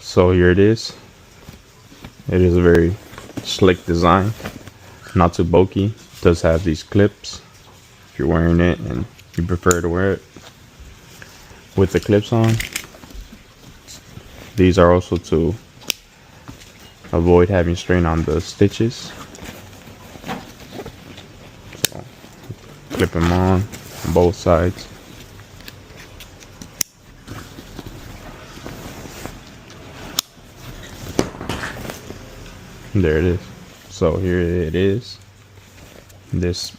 So here it is. It is a very slick design, not too bulky. It does have these clips if you're wearing it and you prefer to wear it with the clips on. These are also to avoid having strain on the stitches. So clip them on both sides. There it is. So here it is. This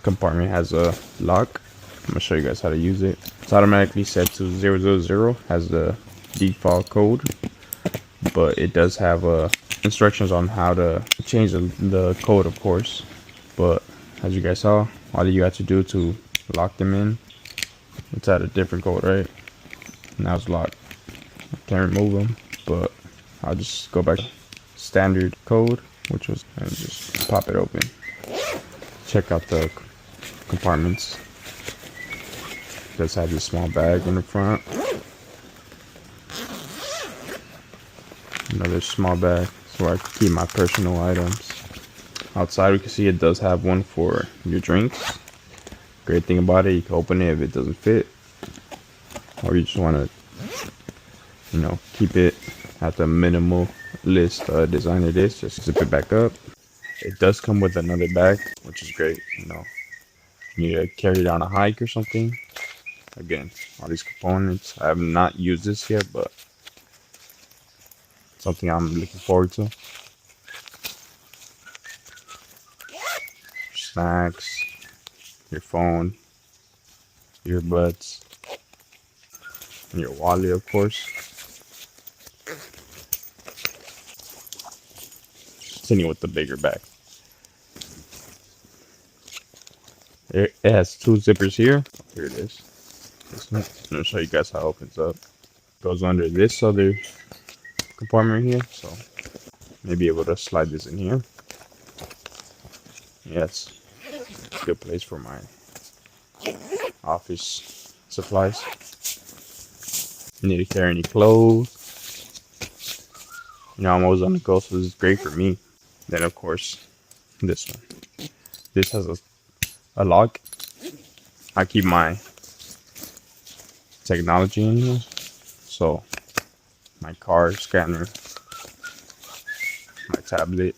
compartment has a lock. I'm gonna show you guys how to use it. It's automatically set to 000, has the default code, but it does have instructions on how to change the code, of course. But as you guys saw, all you got to do to lock them in, it's at a different code, right? Now it's locked. I can't remove them, but I'll just go back to standard code, which was, and just pop it open. Check out the compartments. It does have this small bag in the front. Another small bag so I can keep my personal items. Outside we can see it does have one for your drinks. Great thing about it, you can open it if it doesn't fit, or you just want to, keep it at the minimalist design it is. Just zip it back up. It does come with another bag, which is great. You need to carry it on a hike or something. Again, all these components. I have not used this yet, but something I'm looking forward to. Snacks, your phone, earbuds, and your wallet, of course. Continue with the bigger bag. It has two zippers here. Here it is. I'm gonna show you guys how it opens up. Goes under this other compartment here, so maybe able to slide this in here. Yes, it's a good place for my office supplies. Need to carry any clothes. I'm always on the go, so this is great for me. Then of course, this one. This has a lock. I keep my technology in here, so my card scanner, my tablet,